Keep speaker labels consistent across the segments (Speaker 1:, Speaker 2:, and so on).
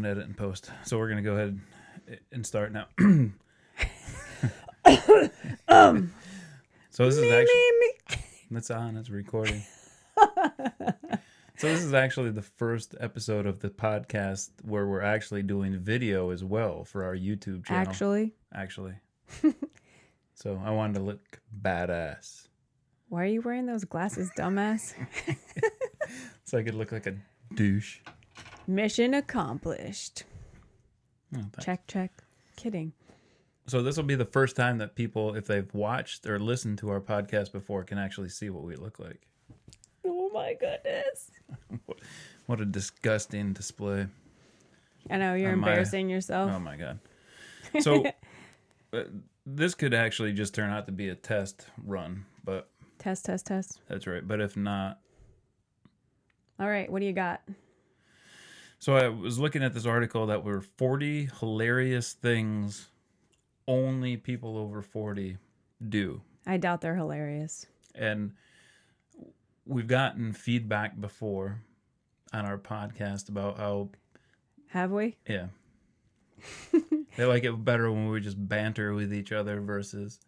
Speaker 1: can edit and post. So we're going to go ahead and start now. So this is actually... That's on. It's recording. So this is actually the first episode of the podcast where we're actually doing video as well for our YouTube channel. Actually. So I wanted to look badass.
Speaker 2: Why are you wearing those glasses, dumbass?
Speaker 1: So I could look like a douche.
Speaker 2: Mission accomplished.
Speaker 1: Oh,
Speaker 2: check. Kidding.
Speaker 1: So this will be the first time that people, if they've watched or listened to our podcast before, can actually see what we look like.
Speaker 2: Oh my goodness.
Speaker 1: What a disgusting display.
Speaker 2: I know, you're embarrassing yourself.
Speaker 1: Oh my God. So this could actually just turn out to be a test run, but...
Speaker 2: Test.
Speaker 1: That's right. But if not...
Speaker 2: All right, what do you got?
Speaker 1: So I was looking at this article that were 40 hilarious things only people over 40 do.
Speaker 2: I doubt they're hilarious.
Speaker 1: And we've gotten feedback before on our podcast about how...
Speaker 2: Have we?
Speaker 1: Yeah. They like it better when we just banter with each other versus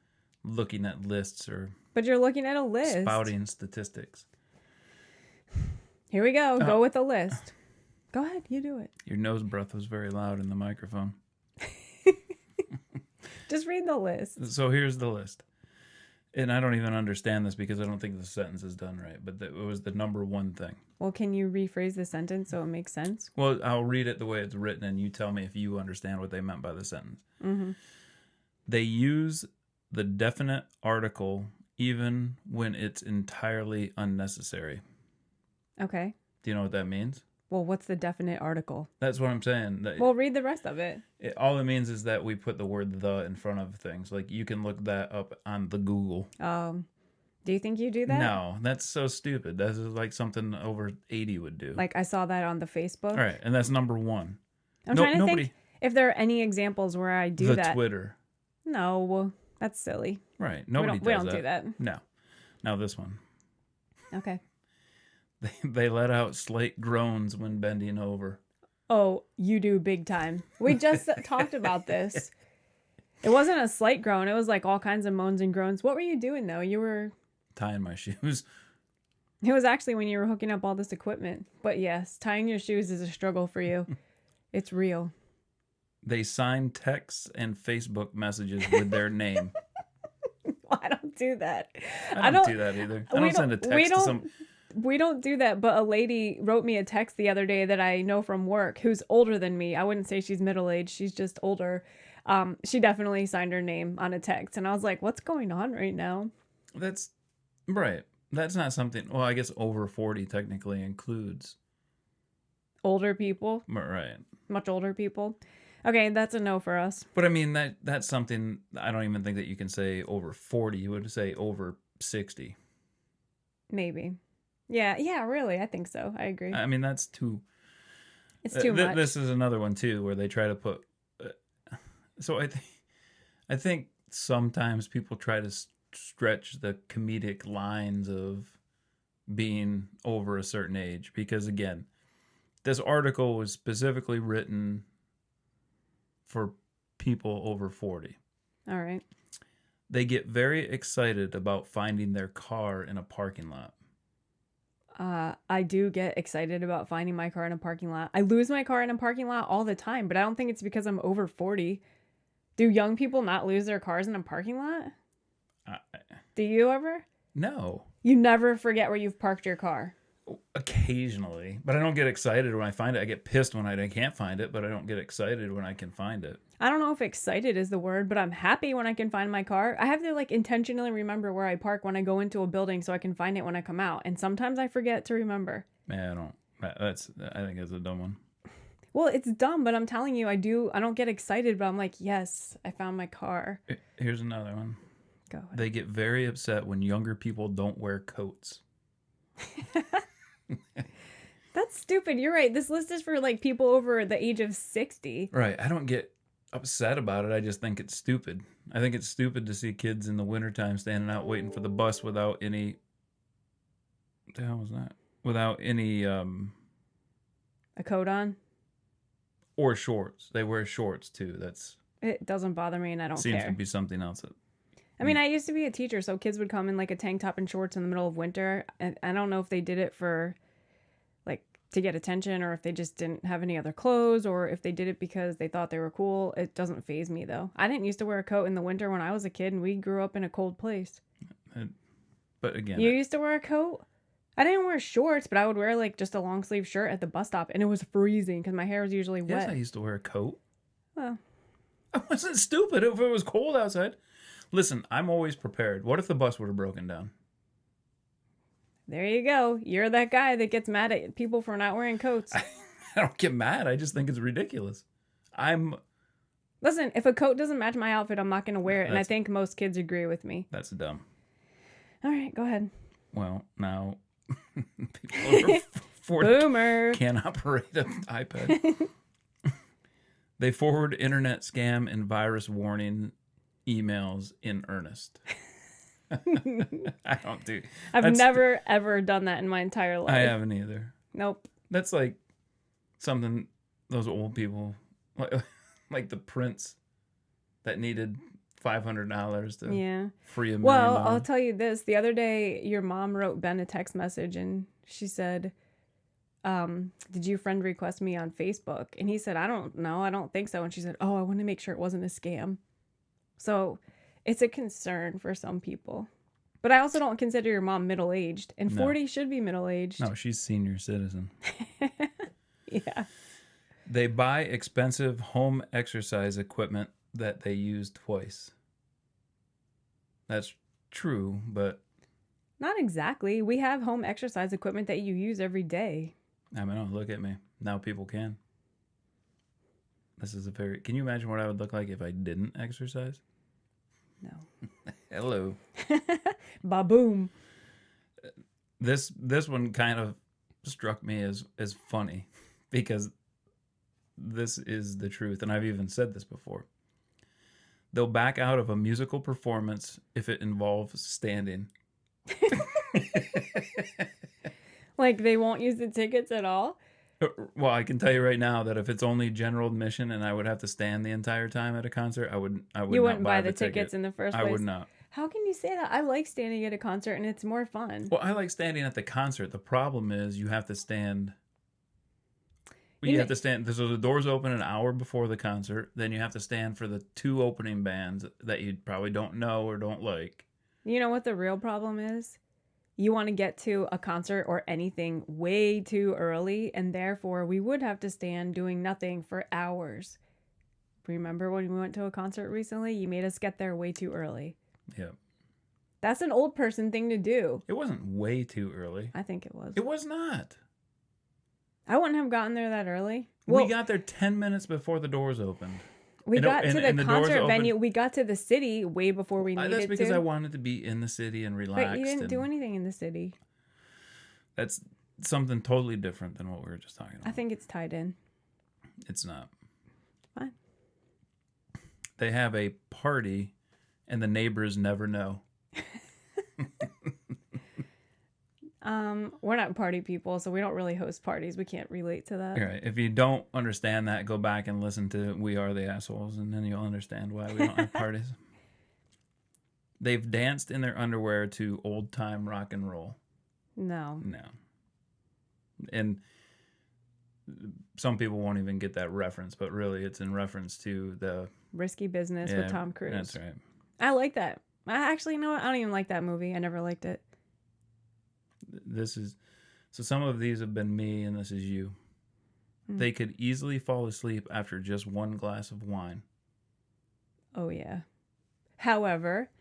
Speaker 1: looking at lists or...
Speaker 2: But you're looking at a list.
Speaker 1: Spouting statistics.
Speaker 2: Here we go. Go with the list. Go ahead. You do it.
Speaker 1: Your nose breath was very loud in the microphone.
Speaker 2: Just read the list.
Speaker 1: So here's the list. And I don't even understand this because I don't think the sentence is done right. But it was the number one thing.
Speaker 2: Well, can you rephrase the sentence so it makes sense?
Speaker 1: Well, I'll read it the way it's written and you tell me if you understand what they meant by the sentence.
Speaker 2: Mm-hmm.
Speaker 1: They use the definite article even when it's entirely unnecessary.
Speaker 2: Okay.
Speaker 1: Do you know what that means?
Speaker 2: Well, what's the definite article?
Speaker 1: That's what I'm saying.
Speaker 2: Well, read the rest of it.
Speaker 1: All it means is that we put the word "the" in front of things. Like, you can look that up on the Google.
Speaker 2: Do you think you do that?
Speaker 1: No, that's so stupid. That's like something over 80 would do.
Speaker 2: Like, I saw that on the Facebook.
Speaker 1: All right, and that's number one.
Speaker 2: I'm trying to think if there are any examples where I do that.
Speaker 1: The Twitter.
Speaker 2: No, that's silly.
Speaker 1: Right. Nobody
Speaker 2: we don't do that.
Speaker 1: No. Now this one.
Speaker 2: Okay.
Speaker 1: They let out slight groans when bending over.
Speaker 2: Oh, you do big time. We just talked about this. It wasn't a slight groan. It was like all kinds of moans and groans. What were you doing, though? You were...
Speaker 1: Tying my shoes.
Speaker 2: It was actually when you were hooking up all this equipment. But yes, tying your shoes is a struggle for you. It's real.
Speaker 1: They sign texts and Facebook messages with their name.
Speaker 2: Well, I don't do that.
Speaker 1: I don't do that either. I don't send a text to some...
Speaker 2: We don't do that, but a lady wrote me a text the other day that I know from work who's older than me. I wouldn't say she's middle-aged. She's just older. She definitely signed her name on a text. And I was like, what's going on right now?
Speaker 1: That's right. That's not something... Well, I guess over 40 technically includes...
Speaker 2: Older people?
Speaker 1: Right.
Speaker 2: Much older people. Okay, that's a no for us.
Speaker 1: But I mean, that's something... I don't even think that you can say over 40. You would say over 60.
Speaker 2: Maybe. Yeah, really. I think so. I agree.
Speaker 1: I mean, that's too...
Speaker 2: It's too much.
Speaker 1: This is another one, too, where they try to put... So I think sometimes people try to stretch the comedic lines of being over a certain age. Because, again, this article was specifically written for people over 40.
Speaker 2: All right.
Speaker 1: They get very excited about finding their car in a parking lot.
Speaker 2: I do get excited about finding my car in a parking lot. I lose my car in a parking lot all the time, but I don't think it's because I'm over 40. Do young people not lose their cars in a parking lot? Do you ever?
Speaker 1: No.
Speaker 2: You never forget where you've parked your car?
Speaker 1: Occasionally, but I don't get excited when I find it. I get pissed when I can't find it, but I don't get excited when I can find it.
Speaker 2: I don't know if excited is the word, but I'm happy when I can find my car. I have to intentionally remember where I park when I go into a building so I can find it when I come out. And sometimes I forget to remember.
Speaker 1: Man, I think that's a dumb one.
Speaker 2: Well, it's dumb, but I'm telling you, I don't get excited, but I'm like, yes, I found my car.
Speaker 1: Here's another one.
Speaker 2: Go ahead.
Speaker 1: They get very upset when younger people don't wear coats.
Speaker 2: That's stupid. You're right. This list is for people over the age of 60.
Speaker 1: Right. I don't get upset about it. I just think it's stupid. I think it's stupid to see kids in the wintertime standing out waiting for the bus without any... What the hell was that? Without any...
Speaker 2: A coat on?
Speaker 1: Or shorts. They wear shorts too. That's
Speaker 2: It doesn't bother me, and I don't
Speaker 1: seems
Speaker 2: care.
Speaker 1: to be something else. That,
Speaker 2: I mean, I used to be a teacher, so kids would come in like a tank top and shorts in the middle of winter. And I don't know if they did it for like to get attention or if they just didn't have any other clothes or if they did it because they thought they were cool. It doesn't faze me though. I didn't used to wear a coat in the winter when I was a kid and we grew up in a cold place.
Speaker 1: but again,
Speaker 2: You used to wear a coat? I didn't wear shorts, but I would wear like just a long sleeve shirt at the bus stop and it was freezing because my hair was usually wet.
Speaker 1: yes, I used to wear a coat.
Speaker 2: Well,
Speaker 1: I wasn't stupid if it was cold outside. Listen, I'm always prepared. What if the bus would have broken down?
Speaker 2: there you go. You're that guy that gets mad at people for not wearing coats.
Speaker 1: I don't get mad. I just think it's ridiculous.
Speaker 2: Listen, if a coat doesn't match my outfit, I'm not going to wear it. And I think most kids agree with me.
Speaker 1: That's dumb.
Speaker 2: All right, go ahead.
Speaker 1: Well, now people over 40
Speaker 2: Boomer.
Speaker 1: can't operate an iPad. They forward internet scam and virus warning emails in earnest. I don't do.
Speaker 2: I've never, ever done that in my entire life.
Speaker 1: I haven't either.
Speaker 2: Nope.
Speaker 1: That's like something those old people, like the prince that needed $500 to free $1 million.
Speaker 2: Well, I'll tell you this. The other day, your mom wrote Ben a text message and she said, did you friend request me on Facebook? And he said, I don't know. I don't think so. And she said, oh, I want to make sure it wasn't a scam. So it's a concern for some people. But I also don't consider your mom middle-aged. And 40 should be middle-aged.
Speaker 1: No, she's senior citizen.
Speaker 2: Yeah.
Speaker 1: They buy expensive home exercise equipment that they use twice. That's true, but...
Speaker 2: Not exactly. We have home exercise equipment that you use every day.
Speaker 1: I mean, look at me. Now people can. This is a very... Can you imagine what I would look like if I didn't exercise?
Speaker 2: No.
Speaker 1: Hello.
Speaker 2: Ba-boom.
Speaker 1: This one kind of struck me as funny because this is the truth, and I've even said this before. They'll back out of a musical performance if it involves standing.
Speaker 2: Like they won't use the tickets at all?
Speaker 1: Well, I can tell you right now that if it's only general admission and I would have to stand the entire time at a concert, I would
Speaker 2: You
Speaker 1: not
Speaker 2: wouldn't buy the
Speaker 1: ticket.
Speaker 2: tickets in the first place?
Speaker 1: I would not.
Speaker 2: How can you say that? I like standing at a concert and it's more fun.
Speaker 1: Well, I like standing at the concert. The problem is you have to stand... You have to stand... So the doors open an hour before the concert. Then you have to stand for the 2 opening bands that you probably don't know or don't like.
Speaker 2: You know what the real problem is? You want to get to a concert or anything way too early, and therefore we would have to stand doing nothing for hours. Remember when we went to a concert recently? You made us get there way too early.
Speaker 1: Yeah.
Speaker 2: That's an old person thing to do.
Speaker 1: It wasn't way too early.
Speaker 2: I think it was.
Speaker 1: It was not.
Speaker 2: I wouldn't have gotten there that early.
Speaker 1: We got there 10 minutes before the doors opened.
Speaker 2: We got to the concert venue. We got to the city way before we needed to.
Speaker 1: That's because I wanted to be in the city and relaxed.
Speaker 2: But you didn't do anything in the city.
Speaker 1: That's something totally different than what we were just talking about.
Speaker 2: I think it's tied in.
Speaker 1: It's not.
Speaker 2: Fine.
Speaker 1: They have a party and the neighbors never know.
Speaker 2: We're not party people, so we don't really host parties. We can't relate to that.
Speaker 1: All right. If you don't understand that, go back and listen to We Are the Assholes, and then you'll understand why we don't have parties. They've danced in their underwear to old-time rock and roll.
Speaker 2: No.
Speaker 1: And some people won't even get that reference, but really it's in reference to the...
Speaker 2: Risky Business with Tom Cruise.
Speaker 1: That's right.
Speaker 2: I like that. I actually, you know what? I don't even like that movie. I never liked it.
Speaker 1: This is... So some of these have been me, and this is you. They could easily fall asleep after just one glass of wine.
Speaker 2: Oh, yeah. However,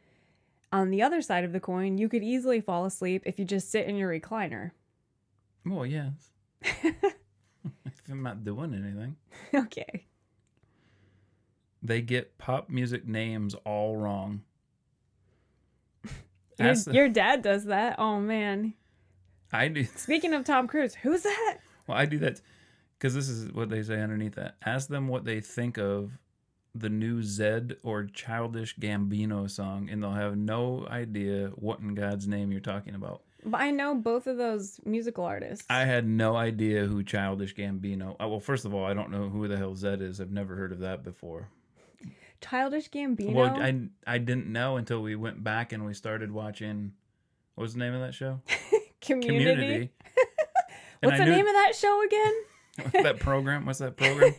Speaker 2: on the other side of the coin, you could easily fall asleep if you just sit in your recliner.
Speaker 1: Well, yes. If I'm not doing anything.
Speaker 2: Okay.
Speaker 1: They get pop music names all wrong.
Speaker 2: Your dad does that. Oh, man.
Speaker 1: I do.
Speaker 2: Speaking of Tom Cruise, who's that?
Speaker 1: Well, I do that because this is what they say underneath that. Ask them what they think of the new Zed or Childish Gambino song, and they'll have no idea what in God's name you're talking about.
Speaker 2: But I know both of those musical artists.
Speaker 1: I had no idea who Childish Gambino. Well, first of all, I don't know who the hell Zed is. I've never heard of that before.
Speaker 2: Childish Gambino?
Speaker 1: Well, I didn't know until we went back and we started watching. What was the name of that show?
Speaker 2: Community.
Speaker 1: And
Speaker 2: What's the name of that show again?
Speaker 1: that program? What's that program?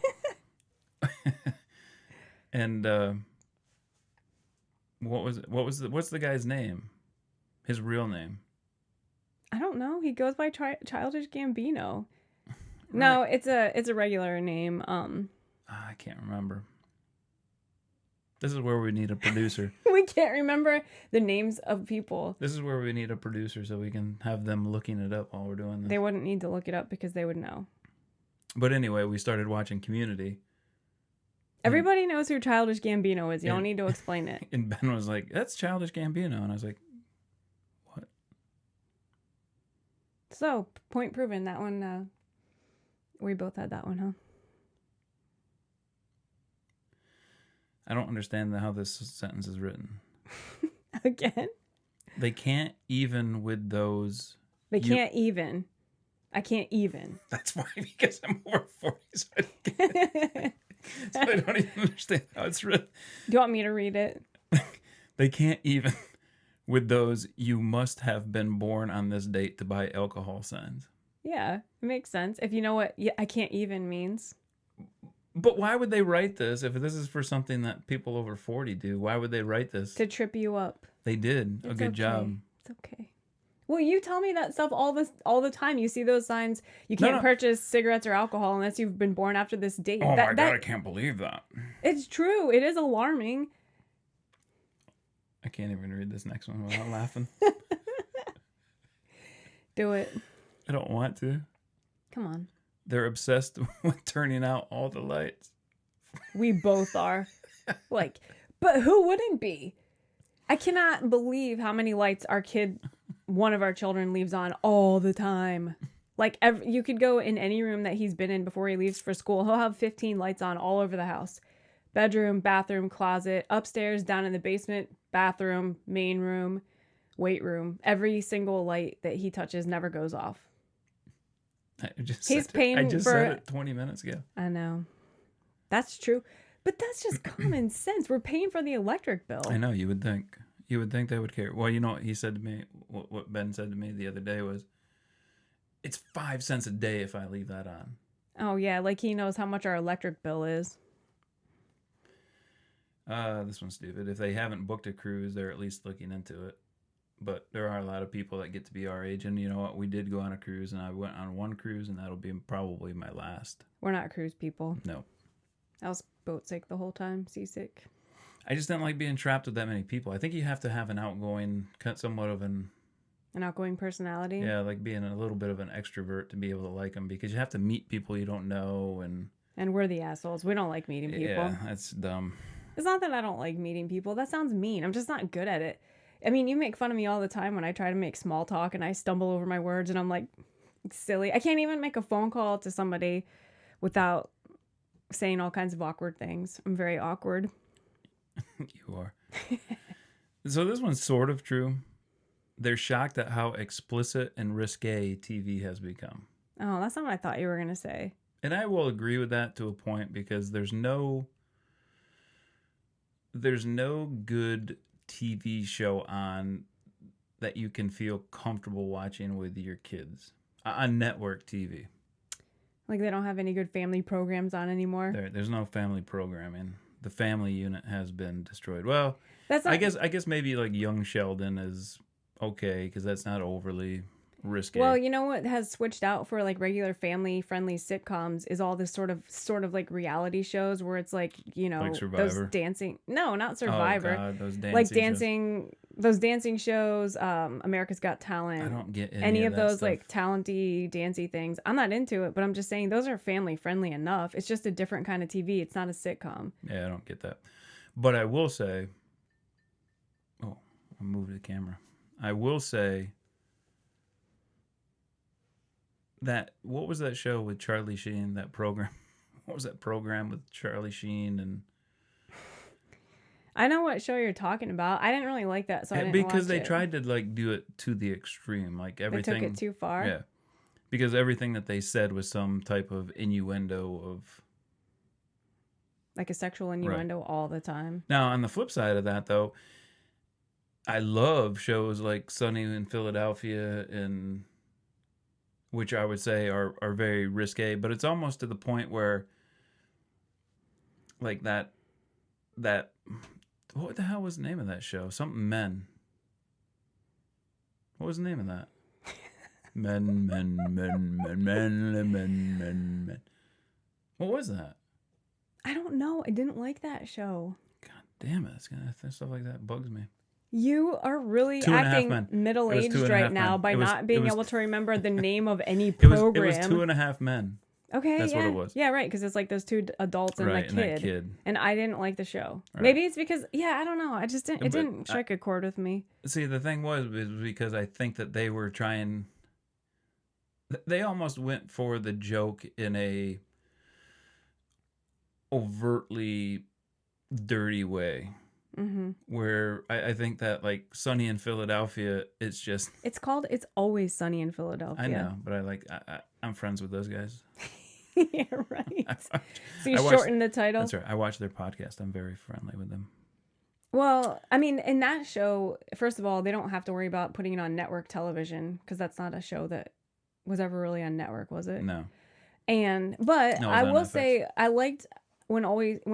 Speaker 1: And what's the guy's name? His real name?
Speaker 2: I don't know. He goes by Childish Gambino.
Speaker 1: Right.
Speaker 2: No, it's a regular name.
Speaker 1: I can't remember. This is where we need a producer.
Speaker 2: We can't remember the names of people.
Speaker 1: This is where we need a producer so we can have them looking it up while we're doing this.
Speaker 2: They wouldn't need to look it up because they would know.
Speaker 1: But anyway, we started watching Community.
Speaker 2: Everybody knows who Childish Gambino is. You don't need to explain it.
Speaker 1: And Ben was like, "That's Childish Gambino," and I was like, "What?"
Speaker 2: So, point proven. That one, we both had that one, huh?
Speaker 1: I don't understand how this sentence is written.
Speaker 2: Again?
Speaker 1: They can't even with those.
Speaker 2: They can't even. I can't even.
Speaker 1: That's why, because I'm over 40, so I don't even understand how it's written.
Speaker 2: Do you want me to read it?
Speaker 1: They can't even with those "you must have been born on this date to buy alcohol" signs.
Speaker 2: Yeah, it makes sense. If you know what I can't even means.
Speaker 1: But why would they write this if this is for something that people over 40 do? Why would they write this?
Speaker 2: To trip you up.
Speaker 1: They did a good job.
Speaker 2: It's okay. Well, you tell me that stuff all the time. You see those signs. You can't purchase cigarettes or alcohol unless you've been born after this date.
Speaker 1: Oh my God, I can't believe that.
Speaker 2: It's true. It is alarming.
Speaker 1: I can't even read this next one without laughing.
Speaker 2: Do it.
Speaker 1: I don't want to.
Speaker 2: Come on.
Speaker 1: They're obsessed with turning out all the lights.
Speaker 2: We both are. But who wouldn't be? I cannot believe how many lights one of our children leaves on all the time. You could go in any room that he's been in before he leaves for school. He'll have 15 lights on all over the house. Bedroom, bathroom, closet, upstairs, down in the basement, bathroom, main room, weight room. Every single light that he touches never goes off. I just said it 20 minutes ago. I know. That's true. But that's just common sense. We're paying for the electric bill.
Speaker 1: I know. You would think. You would think they would care. Well, you know what he said to me? What Ben said to me the other day was, "It's 5 cents a day if I leave that on."
Speaker 2: Oh, yeah. Like he knows how much our electric bill is.
Speaker 1: This one's stupid. If they haven't booked a cruise, they're at least looking into it. But there are a lot of people that get to be our age. And you know what? We did go on a cruise, and I went on one cruise, and that'll be probably my last.
Speaker 2: We're not cruise people.
Speaker 1: No.
Speaker 2: I was boat sick the whole time, seasick.
Speaker 1: I just didn't like being trapped with that many people. I think you have to have an outgoing, somewhat of an
Speaker 2: outgoing personality.
Speaker 1: Yeah, like being a little bit of an extrovert to be able to like them, because you have to meet people you don't know,
Speaker 2: and we're the assholes. We don't like meeting people.
Speaker 1: Yeah, that's dumb.
Speaker 2: It's not that I don't like meeting people. That sounds mean. I'm just not good at it. I mean, you make fun of me all the time when I try to make small talk and I stumble over my words and I'm like silly. I can't even make a phone call to somebody without saying all kinds of awkward things. I'm very awkward.
Speaker 1: You are. So this one's sort of true. They're shocked at how explicit and risque TV has become.
Speaker 2: Oh, that's not what I thought you were going to say.
Speaker 1: And I will agree with that to a point, because there's no good TV show on that you can feel comfortable watching with your kids on network TV.
Speaker 2: Like they don't have any good family programs on anymore.
Speaker 1: There's no family programming. The family unit has been destroyed. Well, I guess maybe like Young Sheldon is okay, because that's not overly risky.
Speaker 2: Well, you know what has switched out for like regular family friendly sitcoms is all this sort of like reality shows where it's like, you know,
Speaker 1: like Survivor.
Speaker 2: Those dancing. No, not Survivor.
Speaker 1: Oh God, those dancing
Speaker 2: like dancing. Shows. Those dancing shows, America's Got Talent.
Speaker 1: I don't get
Speaker 2: any of those
Speaker 1: stuff.
Speaker 2: Like talenty, dancey things. I'm not into it, but I'm just saying those are family friendly enough. It's just a different kind of TV. It's not a sitcom.
Speaker 1: Yeah, I don't get that. But I will say, I moved the camera. I will say that, what was that show with Charlie Sheen? That program? What was that program with Charlie Sheen and?
Speaker 2: I know what show you're talking about. I didn't really like that, so I didn't
Speaker 1: because
Speaker 2: watch
Speaker 1: they
Speaker 2: it.
Speaker 1: tried to like do it to the extreme, like everything.
Speaker 2: They took it too far.
Speaker 1: Yeah, because everything that they said was some type of innuendo of
Speaker 2: Like a sexual innuendo all the time.
Speaker 1: Now, on the flip side of that, though, I love shows like Sunny in Philadelphia, and which I would say are very risque, but it's almost to the point where, like that what the hell was the name of that show? Something Men. What was the name of that? Men. What was that?
Speaker 2: I don't know. I didn't like that show.
Speaker 1: God damn it! Stuff like that bugs me.
Speaker 2: You are really
Speaker 1: Two and a Half
Speaker 2: acting
Speaker 1: Men.
Speaker 2: middle-aged right now by not being able to remember the name of any
Speaker 1: It
Speaker 2: program.
Speaker 1: was 2.5 Men.
Speaker 2: Okay,
Speaker 1: That's
Speaker 2: yeah.
Speaker 1: what it was.
Speaker 2: Yeah, right, because it's like those two adults and
Speaker 1: Right,
Speaker 2: the
Speaker 1: and that kid.
Speaker 2: And I didn't like the show.
Speaker 1: Right.
Speaker 2: Maybe it's because, I don't know. I just didn't. It
Speaker 1: But
Speaker 2: didn't strike a chord with me.
Speaker 1: See, the thing was because I think that they were trying. They almost went for the joke in a overtly dirty way.
Speaker 2: Mm-hmm.
Speaker 1: Where I think that like Sunny in Philadelphia, it's just.
Speaker 2: It's called It's Always Sunny in Philadelphia.
Speaker 1: I know, but I'm friends with those guys.
Speaker 2: Yeah, right. So you
Speaker 1: watched,
Speaker 2: shorten the title?
Speaker 1: That's right. I watch their podcast. I'm very friendly with them.
Speaker 2: Well, I mean, in that show, first of all, they don't have to worry about putting it on network television because that's not a show that was ever really on network, was it?
Speaker 1: No.
Speaker 2: But
Speaker 1: No,
Speaker 2: I will
Speaker 1: FX.
Speaker 2: say I liked when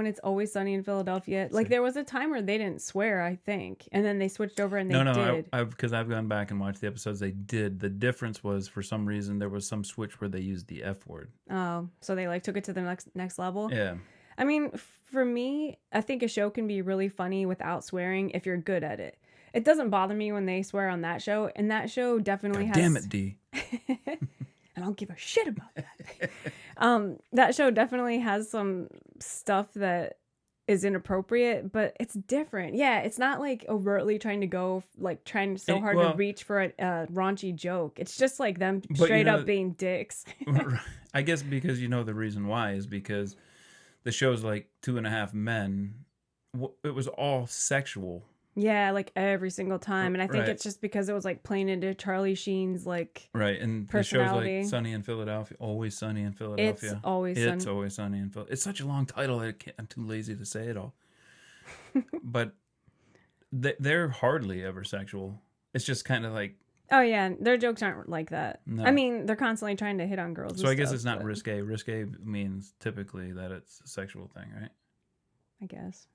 Speaker 2: It's Always Sunny in Philadelphia. Like there was a time where they didn't swear, I think, and then they switched over and they did.
Speaker 1: Because I've gone back and watched the episodes. They did. The difference was for some reason there was some switch where they used the F word.
Speaker 2: Oh, so they like took it to the next level.
Speaker 1: Yeah.
Speaker 2: I mean, for me, I think a show can be really funny without swearing if you're good at it. It doesn't bother me when they swear on that show, and that show definitely has.
Speaker 1: Damn it, D.
Speaker 2: I don't give a shit about that. That show definitely has some stuff that is inappropriate, but it's different. Yeah, it's not like overtly trying to go trying so hard to reach for a raunchy joke. It's just like them straight up being dicks.
Speaker 1: I guess because the reason why is because the show's like 2.5 Men. It was all sexual.
Speaker 2: Yeah, like every single time. And I think it's just because it was like playing into Charlie Sheen's
Speaker 1: right. And the show's like Sunny in Philadelphia, Always Sunny in Philadelphia.
Speaker 2: It's Always
Speaker 1: Sunny in Philadelphia. It's such a long title. I'm too lazy to say it all. But they're hardly ever sexual. It's just kind of like.
Speaker 2: Oh yeah, their jokes aren't like that.
Speaker 1: No.
Speaker 2: I mean, they're constantly trying to hit on girls.
Speaker 1: So I guess it's not risque. Risque means typically that it's a sexual thing, right?
Speaker 2: I guess.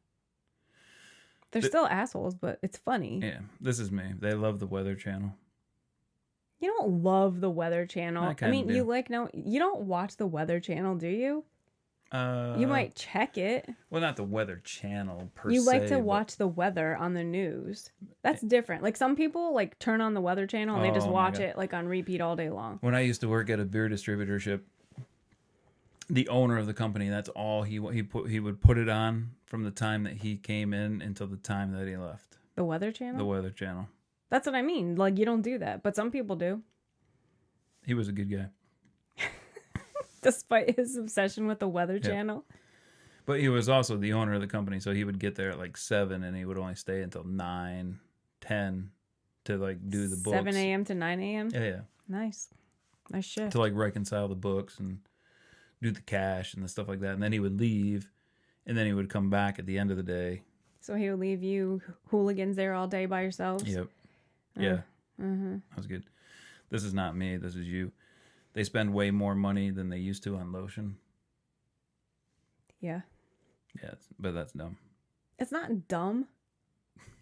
Speaker 2: They're still assholes, but it's funny.
Speaker 1: Yeah, this is me. They love the Weather Channel.
Speaker 2: You don't love the Weather Channel. I mean,
Speaker 1: do.
Speaker 2: You don't watch the Weather Channel, do you? You might check it.
Speaker 1: Well, not the Weather Channel per se.
Speaker 2: You like to watch the weather on the news. That's different. Like some people turn on the Weather Channel and they just watch it on repeat all day long.
Speaker 1: When I used to work at a beer distributorship, the owner of the company, that's all he would put it on from the time that he came in until the time that he left.
Speaker 2: The Weather Channel?
Speaker 1: The Weather Channel.
Speaker 2: That's what I mean. Like, you don't do that, but some people do.
Speaker 1: He was a good guy.
Speaker 2: Despite his obsession with the Weather Channel.
Speaker 1: But he was also the owner of the company, so he would get there at 7 and he would only stay until 9, 10 to do the books.
Speaker 2: 7 a.m. to 9 a.m.?
Speaker 1: Yeah.
Speaker 2: Nice shift.
Speaker 1: To reconcile the books and do the cash and the stuff like that. And then he would leave, and then he would come back at the end of the day.
Speaker 2: So he would leave you hooligans there all day by yourselves?
Speaker 1: Yep. Yeah. That was good. This is not me. This is you. They spend way more money than they used to on lotion.
Speaker 2: Yeah.
Speaker 1: Yeah, but that's dumb.
Speaker 2: It's not dumb.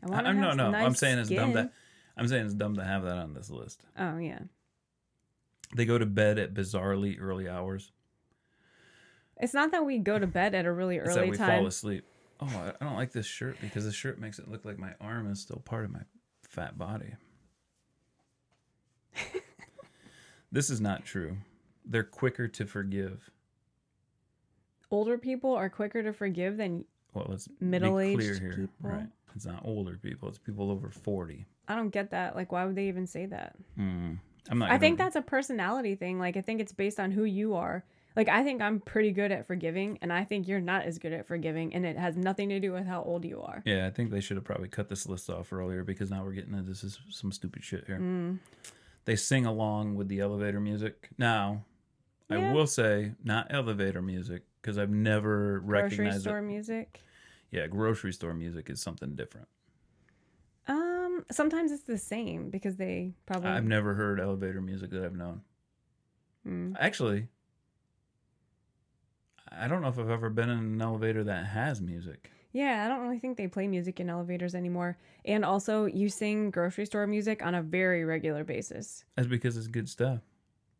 Speaker 1: No.
Speaker 2: Nice
Speaker 1: I'm saying it's dumb.
Speaker 2: skin.
Speaker 1: I'm saying it's dumb to have that on this list.
Speaker 2: Oh yeah.
Speaker 1: They go to bed at bizarrely early hours.
Speaker 2: It's not that we go to bed at a really
Speaker 1: It's
Speaker 2: early
Speaker 1: that we
Speaker 2: time.
Speaker 1: fall asleep. Oh, I don't like this shirt because the shirt makes it look like my arm is still part of my fat body. This is not true. They're quicker to forgive.
Speaker 2: Older people are quicker to forgive than
Speaker 1: let's
Speaker 2: middle-aged
Speaker 1: be clear here.
Speaker 2: people.
Speaker 1: Right. It's not older people. It's people over 40.
Speaker 2: I don't get that. Why would they even say that?
Speaker 1: I'm not.
Speaker 2: I think that's a personality thing. I think it's based on who you are. Like, I think I'm pretty good at forgiving, and I think you're not as good at forgiving, and it has nothing to do with how old you are.
Speaker 1: Yeah, I think they should have probably cut this list off earlier because now we're getting into some stupid shit here. They sing along with the elevator music. Now, I will say, not elevator music, because I've never recognized
Speaker 2: Grocery store music.
Speaker 1: Yeah, grocery store music is something different.
Speaker 2: Sometimes it's the same because they probably...
Speaker 1: I've never heard elevator music that I've known. Actually, I don't know if I've ever been in an elevator that has music.
Speaker 2: Yeah, I don't really think they play music in elevators anymore. And also, you sing grocery store music on a very regular basis.
Speaker 1: That's because it's good stuff.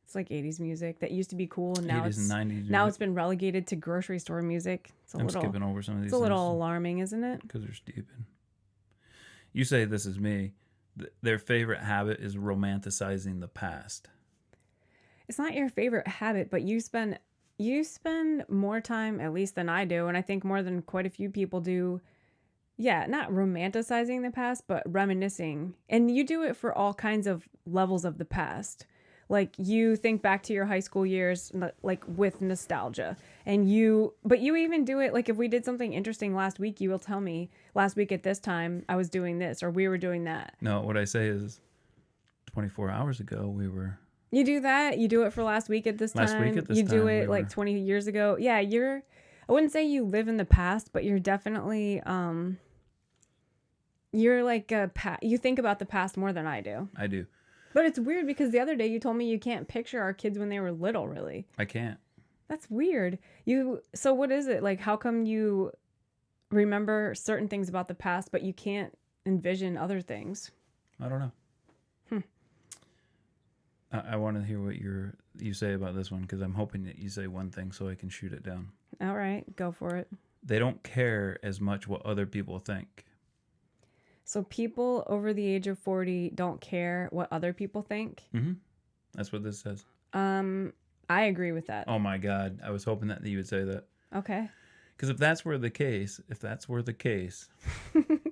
Speaker 2: It's like 80s music that used to be cool, and
Speaker 1: 80s and 90s
Speaker 2: now it's been relegated to grocery store music.
Speaker 1: I'm skipping over some of these
Speaker 2: It's a little alarming, isn't it?
Speaker 1: Because they're stupid. You say this is me. Their favorite habit is romanticizing the past.
Speaker 2: It's not your favorite habit, but you spend more time, at least than I do, and I think more than quite a few people do. Yeah, not romanticizing the past, but reminiscing. And you do it for all kinds of levels of the past. Like, you think back to your high school years, like, with nostalgia. But you even do it, like, if we did something interesting last week, you will tell me, last week at this time, I was doing this, or we were doing that.
Speaker 1: No, what I say is 24 hours ago, we were...
Speaker 2: You do that. You do it for last week at this time.
Speaker 1: Last week at this
Speaker 2: you
Speaker 1: time.
Speaker 2: You do it, like, 20 years ago. Yeah, I wouldn't say you live in the past, but you're definitely, you're like you think about the past more than I do.
Speaker 1: I do.
Speaker 2: But it's weird because the other day you told me you can't picture our kids when they were little, really.
Speaker 1: I can't.
Speaker 2: That's weird. So what is it? Like, how come you remember certain things about the past, but you can't envision other things?
Speaker 1: I don't know. I want to hear what you say about this one, because I'm hoping that you say one thing so I can shoot it down.
Speaker 2: All right, go for it.
Speaker 1: They don't care as much what other people think.
Speaker 2: So people over the age of 40 don't care what other people think?
Speaker 1: Mm-hmm. That's what this says.
Speaker 2: I agree with that.
Speaker 1: Oh my God. I was hoping that you would say that.
Speaker 2: Okay.
Speaker 1: Because if that's where the case, Focus.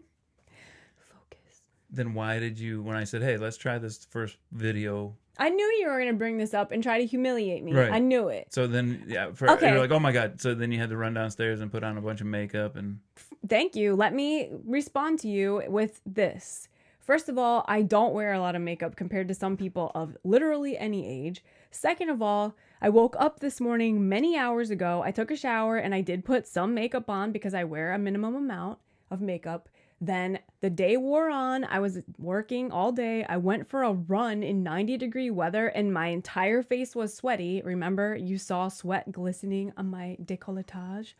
Speaker 1: Then why did you, when I said, hey, let's try this first video.
Speaker 2: I knew you were going to bring this up and try to humiliate me.
Speaker 1: Right.
Speaker 2: I knew it.
Speaker 1: So then,
Speaker 2: Okay.
Speaker 1: You're like, oh my God. So then you had to run downstairs and put on a bunch of makeup and...
Speaker 2: Thank you. Let me respond to you with this. First of all, I don't wear a lot of makeup compared to some people of literally any age. Second of all, I woke up this morning many hours ago. I took a shower and I did put some makeup on because I wear a minimum amount of makeup. Then the day wore on. I was working all day. I went for a run in 90-degree weather and my entire face was sweaty. Remember, you saw sweat glistening on my décolletage.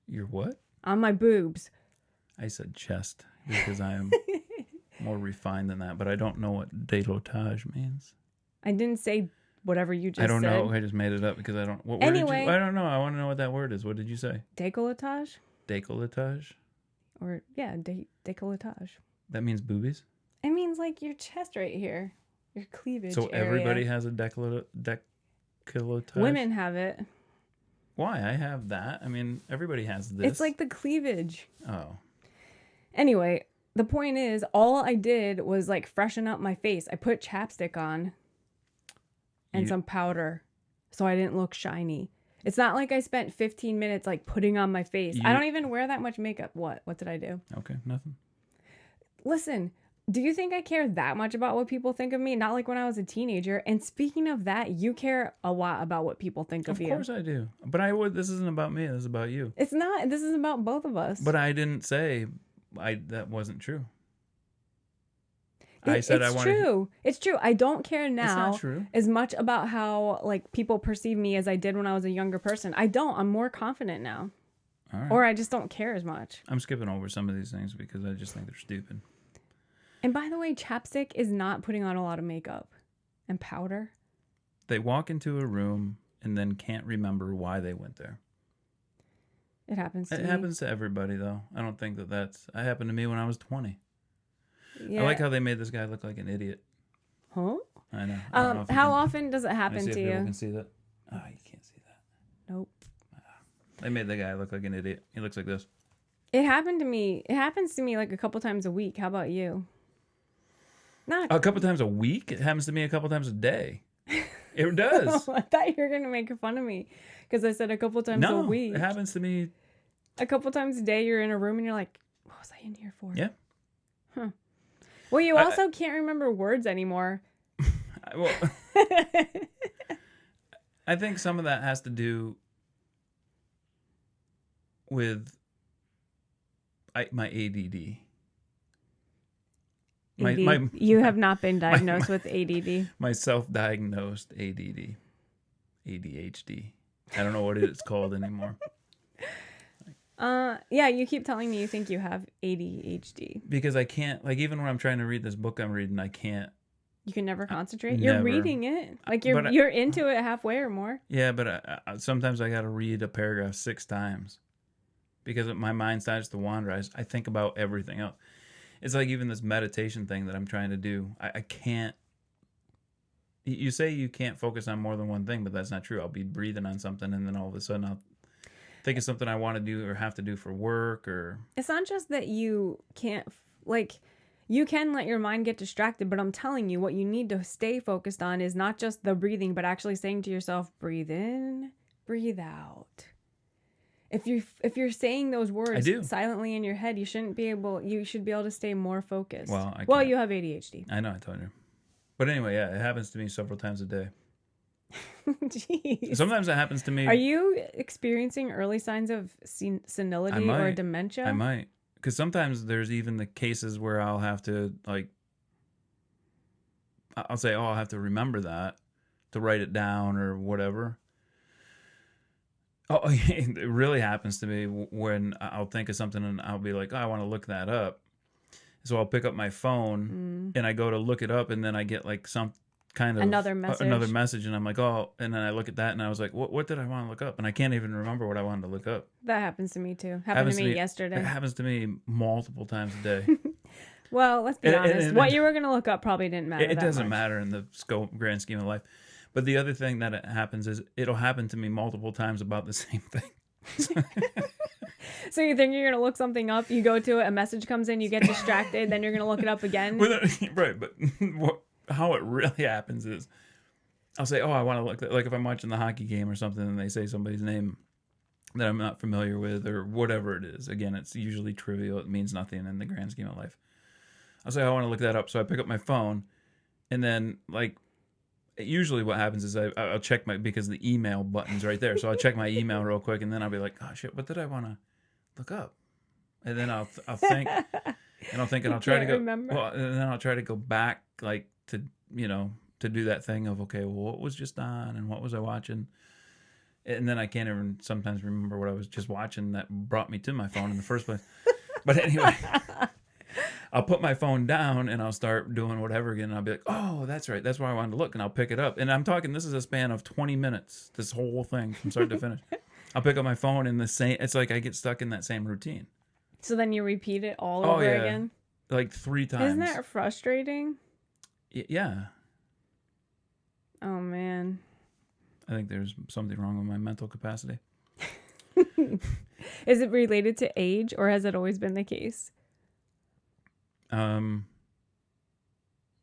Speaker 1: Your what?
Speaker 2: On my boobs.
Speaker 1: I said chest because I am more refined than that, but I don't know what décolletage means.
Speaker 2: I didn't say whatever you just said.
Speaker 1: I don't know. I just made it up because I don't...
Speaker 2: Anyway.
Speaker 1: I don't know. I want to know what that word is. What did you say?
Speaker 2: Décolletage?
Speaker 1: Décolletage?
Speaker 2: Or, yeah, décolletage.
Speaker 1: That means boobies?
Speaker 2: It means, like, your chest right here. Your cleavage
Speaker 1: So
Speaker 2: area.
Speaker 1: everybody has a décolletage?
Speaker 2: Women have it.
Speaker 1: Why? I have that. I mean, everybody has this.
Speaker 2: It's like the cleavage.
Speaker 1: Oh.
Speaker 2: Anyway, the point is, all I did was, like, freshen up my face. I put chapstick on and some powder so I didn't look shiny. It's not like I spent 15 minutes, like, putting on my face. I don't even wear that much makeup. What? What did I do?
Speaker 1: Okay, nothing.
Speaker 2: Listen, do you think I care that much about what people think of me? Not like when I was a teenager. And speaking of that, you care a lot about what people think of you.
Speaker 1: Of course I do. But this isn't about me. This is about you.
Speaker 2: It's not. This is about both of us.
Speaker 1: But I didn't say that wasn't true. I said I wanted...
Speaker 2: It's true. It's true. I don't care now
Speaker 1: It's not true.
Speaker 2: as much about how, like, people perceive me as I did when I was a younger person. I don't. I'm more confident now.
Speaker 1: All right.
Speaker 2: Or I just don't care as much.
Speaker 1: I'm skipping over some of these things because I just think they're stupid.
Speaker 2: And by the way, chapstick is not putting on a lot of makeup and powder.
Speaker 1: They walk into a room and then can't remember why they went there.
Speaker 2: It happens to me.
Speaker 1: It happens to everybody, though. I don't think that happened to me when I was 20.
Speaker 2: Yeah.
Speaker 1: I like how they made this guy look like an idiot.
Speaker 2: Huh?
Speaker 1: I know. I don't know if
Speaker 2: how often does it
Speaker 1: Let me
Speaker 2: happen
Speaker 1: see if
Speaker 2: to
Speaker 1: people
Speaker 2: you?
Speaker 1: can see that. Oh, you can't see that.
Speaker 2: Nope.
Speaker 1: They made the guy look like an idiot. He looks like this.
Speaker 2: It happened to me. It happens to me like a couple times a week. How about you? Not
Speaker 1: A couple times a week? It happens to me a couple times a day. It does.
Speaker 2: I thought you were going to make fun of me because I said a couple times a
Speaker 1: No,
Speaker 2: week.
Speaker 1: it happens to me.
Speaker 2: A couple times a day you're in a room and you're like, what was I in here for?
Speaker 1: Yeah.
Speaker 2: Huh. Well, you also can't remember words anymore.
Speaker 1: Well, I think some of that has to do with my ADD.
Speaker 2: You have not been diagnosed with ADD.
Speaker 1: My self-diagnosed ADD, ADHD. I don't know what it's called anymore.
Speaker 2: Yeah, you keep telling me you think you have ADHD.
Speaker 1: Because I can't, like, even when I'm trying to read this book I'm reading, I can't.
Speaker 2: You can never concentrate?
Speaker 1: Never.
Speaker 2: You're reading it. Like, you're into it halfway or more.
Speaker 1: Yeah, but sometimes I got to read a paragraph 6 times. Because my mind starts to wander. I think about everything else. It's like even this meditation thing that I'm trying to do. I can't. You say you can't focus on more than one thing, but that's not true. I'll be breathing on something, and then all of a sudden I'll think of something I want to do or have to do for work. Or
Speaker 2: it's not just that you can't, like, you can let your mind get distracted, but I'm telling you, what you need to stay focused on is not just the breathing, but actually saying to yourself, breathe in, breathe out. If you're saying those words silently in your head, you should be able to stay more focused. Well, you have ADHD.
Speaker 1: I know, I told you. But anyway, yeah, it happens to me several times a day.
Speaker 2: Jeez.
Speaker 1: Sometimes it happens to me.
Speaker 2: Are you experiencing early signs of senility or dementia?
Speaker 1: I might. Because sometimes there's even the cases where I'll have to, like, I'll say, I'll have to remember that to write it down or whatever. Oh, it really happens to me when I'll think of something and I'll be like, I want to look that up. So I'll pick up my phone and I go to look it up, and then I get like some kind of
Speaker 2: another message,
Speaker 1: and I'm like, oh, and then I look at that and I was like, what did I want to look up? And I can't even remember what I wanted to look up.
Speaker 2: That happens to me too. Happened to me yesterday.
Speaker 1: It happens to me multiple times a day.
Speaker 2: Well, let's be honest. What you were going to look up probably didn't matter.
Speaker 1: It doesn't matter in the grand scheme of life. But the other thing that happens is it'll happen to me multiple times about the same thing.
Speaker 2: So you think you're going to look something up, you go to it, a message comes in, you get distracted, then you're going to look it up again?
Speaker 1: Right, but how it really happens is I'll say, I want to look, like if I'm watching the hockey game or something and they say somebody's name that I'm not familiar with or whatever it is. Again, it's usually trivial. It means nothing in the grand scheme of life. I'll say, I want to look that up. So I pick up my phone, and then, like, usually what happens is I'll check because the email button's right there. So I'll check my email real quick, and then I'll be like, oh, shit, what did I want to look up? And then I'll think, and I'll think, and I'll try to go,
Speaker 2: remember.
Speaker 1: Well, and then I'll try to go back, like, to do that thing of, okay, well, what was just on and what was I watching? And then I can't even sometimes remember what I was just watching that brought me to my phone in the first place. But anyway, I'll put my phone down and I'll start doing whatever again. And I'll be like, oh, that's right. That's where I wanted to look. And I'll pick it up. And I'm talking, this is a span of 20 minutes, this whole thing from start to finish. I'll pick up my phone and it's like I get stuck in that same routine.
Speaker 2: So then you repeat it all over again?
Speaker 1: Like 3 times.
Speaker 2: Isn't that frustrating?
Speaker 1: Yeah.
Speaker 2: Oh, man.
Speaker 1: I think there's something wrong with my mental capacity.
Speaker 2: Is it related to age, or has it always been the case?
Speaker 1: No,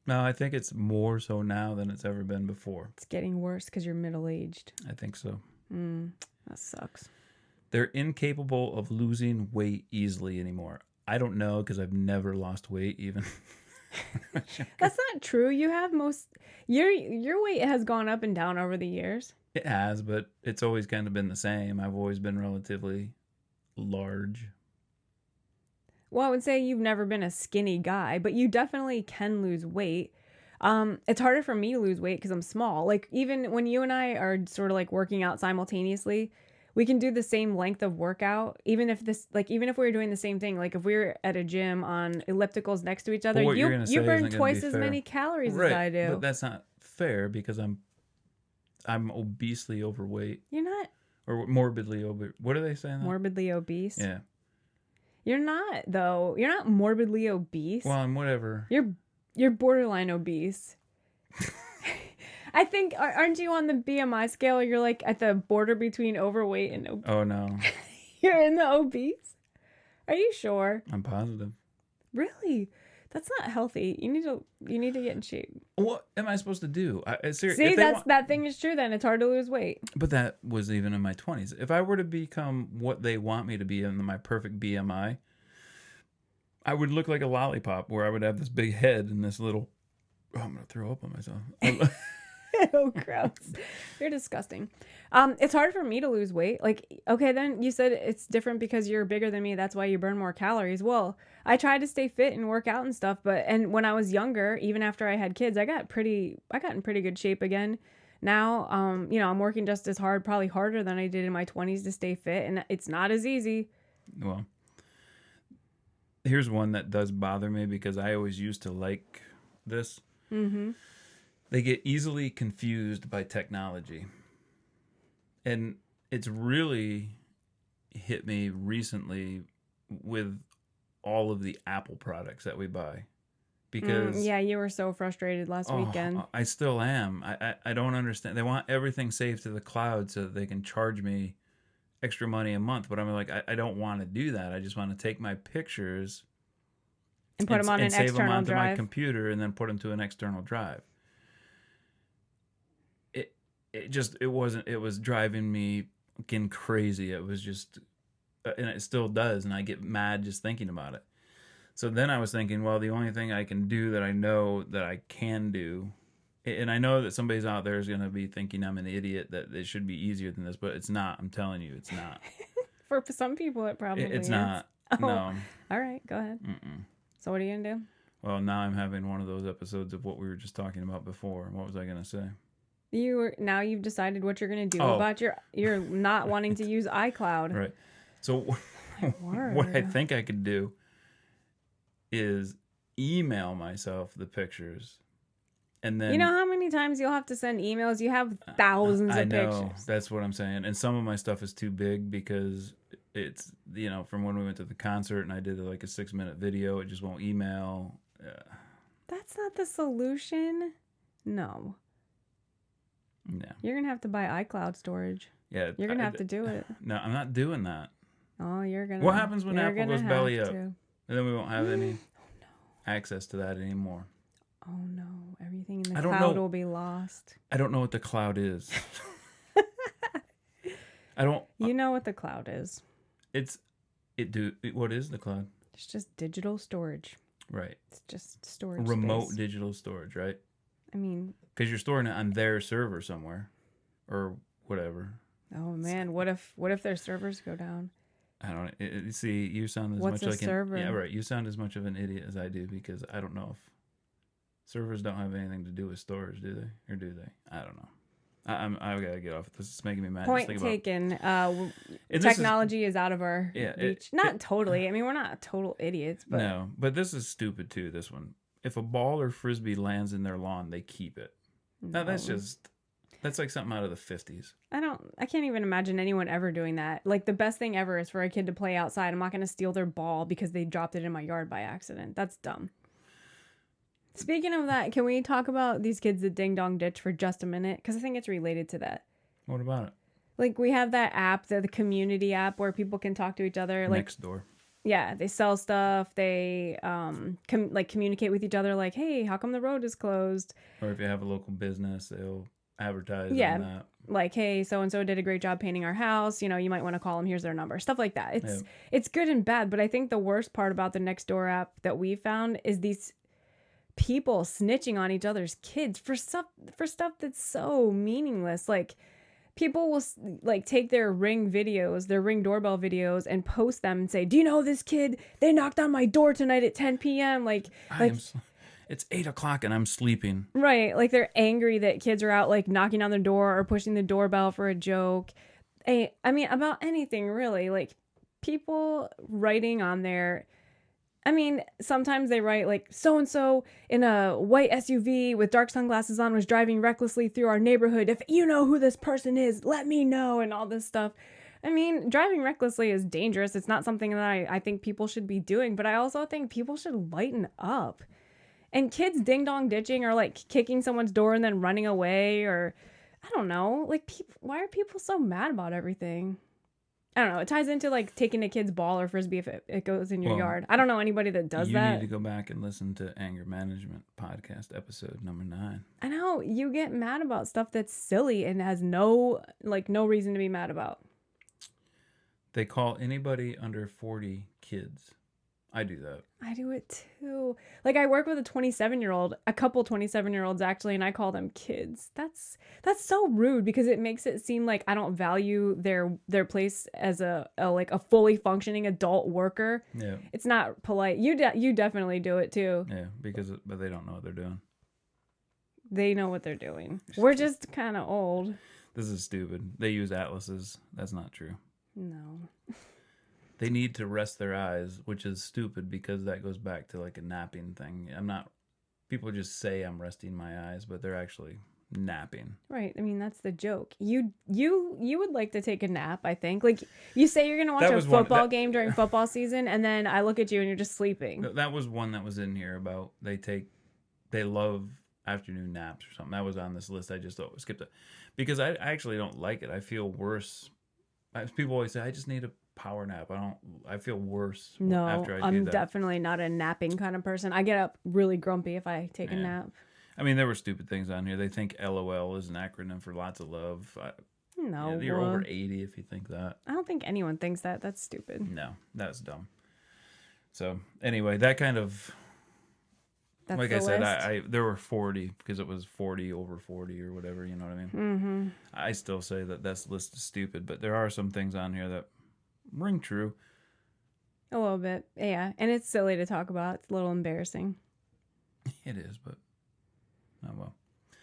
Speaker 1: I think it's more so now than it's ever been before.
Speaker 2: It's getting worse because you're middle-aged.
Speaker 1: I think so.
Speaker 2: That sucks.
Speaker 1: They're incapable of losing weight easily anymore. I don't know, because I've never lost weight even.
Speaker 2: That's not true. You have your weight has gone up and down over the years.
Speaker 1: It has, but it's always kind of been the same. I've always been relatively large.
Speaker 2: Well, I would say you've never been a skinny guy, but you definitely can lose weight. It's harder for me to lose weight because I'm small. Like, even when you and I are sort of like working out simultaneously, we can do the same length of workout, even if we were doing the same thing. Like, if we were at a gym on ellipticals next to each other, you burn twice as many calories as I do.
Speaker 1: But that's not fair because I'm obesely overweight.
Speaker 2: You're not.
Speaker 1: Or morbidly obese. What are they saying?
Speaker 2: Morbidly obese?
Speaker 1: Yeah.
Speaker 2: You're not, though. You're not morbidly obese.
Speaker 1: Well, and whatever.
Speaker 2: You're borderline obese. I think, aren't you on the BMI scale? You're like at the border between overweight and obese.
Speaker 1: Oh, no.
Speaker 2: You're in the obese? Are you sure?
Speaker 1: I'm positive.
Speaker 2: Really? That's not healthy. You need to get in shape.
Speaker 1: What am I supposed to do?
Speaker 2: See, that thing is true. Then it's hard to lose weight.
Speaker 1: But that was even in my 20s. If I were to become what they want me to be in my perfect BMI, I would look like a lollipop, where I would have this big head and this little. Oh, I'm gonna throw up on myself.
Speaker 2: Oh, gross. You're disgusting. It's hard for me to lose weight. Like, okay, then you said it's different because you're bigger than me. That's why you burn more calories. Well, I try to stay fit and work out and stuff, and when I was younger, even after I had kids, I got in pretty good shape again. Now, I'm working just as hard, probably harder than I did in my 20s to stay fit, and it's not as easy.
Speaker 1: Well, here's one that does bother me because I always used to like this.
Speaker 2: Mm-hmm.
Speaker 1: They get easily confused by technology. And it's really hit me recently with all of the Apple products that we buy. Because
Speaker 2: yeah, you were so frustrated last weekend.
Speaker 1: I still am. I don't understand. They want everything saved to the cloud so that they can charge me extra money a month. But I'm like, I don't want to do that. I just want to take my pictures
Speaker 2: and put them on an external drive.
Speaker 1: Save them onto my computer and then put them to an external drive. It was driving me fucking crazy. It was just, and it still does. And I get mad just thinking about it. So then I was thinking, well, the only thing I can do that I know that I can do, and I know that somebody's out there is going to be thinking I'm an idiot, that it should be easier than this, but it's not. I'm telling you, it's not.
Speaker 2: For some people, it probably is.
Speaker 1: It's not. Oh. No.
Speaker 2: All right, go ahead.
Speaker 1: Mm-mm.
Speaker 2: So what are you going to do?
Speaker 1: Well, now I'm having one of those episodes of what we were just talking about before. What was I going to say?
Speaker 2: Now you've decided what you're going to do about you're not wanting to use iCloud.
Speaker 1: Right. So what I think I could do is email myself the pictures, and then,
Speaker 2: you know how many times you'll have to send emails? You have thousands of pictures.
Speaker 1: That's what I'm saying. And some of my stuff is too big because it's, from when we went to the concert and I did like a 6-minute video, it just won't email.
Speaker 2: That's not the solution. No.
Speaker 1: Yeah.
Speaker 2: You're going to have to buy iCloud storage.
Speaker 1: Yeah.
Speaker 2: You're going to have to do it.
Speaker 1: No, I'm not doing that.
Speaker 2: Oh, you're going to.
Speaker 1: What happens when Apple goes belly up? And then we won't have any access to that anymore.
Speaker 2: Oh, no. Everything in the cloud will be lost.
Speaker 1: I don't know what the cloud is. I don't.
Speaker 2: You know what the cloud is.
Speaker 1: What is the cloud?
Speaker 2: It's just digital storage.
Speaker 1: Right.
Speaker 2: It's just storage.
Speaker 1: Remote
Speaker 2: space.
Speaker 1: Digital storage, right?
Speaker 2: I mean,
Speaker 1: because you're storing it on their server somewhere, or whatever.
Speaker 2: Oh man, what if their servers go down?
Speaker 1: I don't. See, you sound as
Speaker 2: What's
Speaker 1: much
Speaker 2: a
Speaker 1: like
Speaker 2: server?
Speaker 1: Yeah, right. You sound as much of an idiot as I do, because I don't know if servers don't have anything to do with storage, do they? Or do they? I don't know. I gotta get off this. It's making me mad.
Speaker 2: Point taken. Technology is out of our reach. Not totally. I mean, we're not total idiots, but
Speaker 1: no. But this is stupid too. This one. If a ball or frisbee lands in their lawn, they keep it. No, that's like something out of the 50s.
Speaker 2: I can't even imagine anyone ever doing that. Like, the best thing ever is for a kid to play outside. I'm not going to steal their ball because they dropped it in my yard by accident. That's dumb. Speaking of that, can we talk about these kids that ding dong ditch for just a minute? Because I think it's related to that.
Speaker 1: What about it?
Speaker 2: Like, we have that app, the community app, where people can talk to each other. Like,
Speaker 1: Next door.
Speaker 2: Yeah, they sell stuff. They communicate with each other. Like, hey, how come the road is closed?
Speaker 1: Or if you have a local business, they'll advertise on that.
Speaker 2: Like, hey, so and so did a great job painting our house. You might want to call them. Here's their number. Stuff like that. It's good and bad. But I think the worst part about the Nextdoor app that we found is these people snitching on each other's kids for stuff that's so meaningless. Like, people will take their Ring doorbell videos, and post them and say, "Do you know this kid? They knocked on my door tonight at 10 p.m."
Speaker 1: It's 8:00 and I'm sleeping.
Speaker 2: Right. Like, they're angry that kids are out knocking on their door or pushing the doorbell for a joke. I mean, about anything really. Like, people writing on there. I mean, sometimes they write so-and-so in a white SUV with dark sunglasses on was driving recklessly through our neighborhood. If you know who this person is, let me know, and all this stuff. I mean, driving recklessly is dangerous. It's not something that I think people should be doing, but I also think people should lighten up. And kids ding-dong ditching or kicking someone's door and then running away, or I don't know. Why are people so mad about everything? I don't know. It ties into like taking a kid's ball or frisbee if it goes in your
Speaker 1: Well,
Speaker 2: yard. I don't know anybody that does
Speaker 1: you
Speaker 2: that.
Speaker 1: need to go back and listen to Anger Management Podcast episode number 9.
Speaker 2: I know you get mad about stuff that's silly and has no reason to be mad about.
Speaker 1: They call anybody under 40 kids. I do that.
Speaker 2: I do it too. Like I work with a 27-year-old, a couple 27-year-olds actually, and I call them kids. That's so rude because it makes it seem like I don't value their place as a fully functioning adult worker.
Speaker 1: Yeah.
Speaker 2: It's not polite. You definitely do it too.
Speaker 1: Yeah, but they don't know what they're doing.
Speaker 2: They know what they're doing. We're just kind of old.
Speaker 1: This is stupid. They use atlases. That's not true.
Speaker 2: No.
Speaker 1: They need to rest their eyes, which is stupid because that goes back to like a napping thing. People just say I'm resting my eyes, but they're actually napping.
Speaker 2: Right. I mean, that's the joke. You would like to take a nap, I think. Like you say you're going to watch a football game during football season, and then I look at you and you're just sleeping.
Speaker 1: That was one that was in here about they love afternoon naps or something. That was on this list. I just skipped it because I actually don't like it. I feel worse. People always say I just need a power nap. I feel worse after I do that.
Speaker 2: I'm definitely not a napping kind of person. I get up really grumpy if I take a nap.
Speaker 1: I mean, there were stupid things on here. They think LOL is an acronym for lots of love.
Speaker 2: No.
Speaker 1: You're over 80 if you think that.
Speaker 2: I don't think anyone thinks that. That's stupid.
Speaker 1: No, that's dumb. So, anyway, that kind of...
Speaker 2: That's
Speaker 1: like
Speaker 2: the
Speaker 1: I said,
Speaker 2: list.
Speaker 1: there were 40 because it was 40 over 40 or whatever, you know what I mean?
Speaker 2: Mm-hmm.
Speaker 1: I still say that list is stupid, but there are some things on here that ring true.
Speaker 2: A little bit, yeah. And it's silly to talk about. It's a little embarrassing.
Speaker 1: It is, but oh well.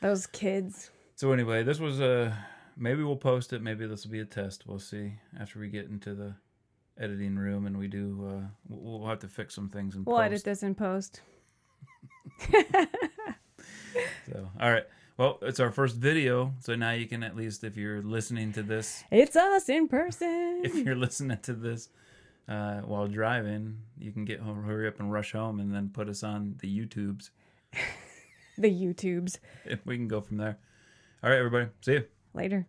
Speaker 2: Those kids.
Speaker 1: So anyway, this was maybe we'll post it. Maybe this will be a test. We'll see after we get into the editing room and we do. We'll have to fix some things in post.
Speaker 2: We'll edit this in post.
Speaker 1: So, all right. Well, it's our first video, so now you can at least, if you're listening to this,
Speaker 2: it's us in person.
Speaker 1: If you're listening to this while driving, you can get home, hurry up and rush home, and then put us on the YouTubes.
Speaker 2: The YouTubes.
Speaker 1: We can go from there. All right, everybody. See you
Speaker 2: Later.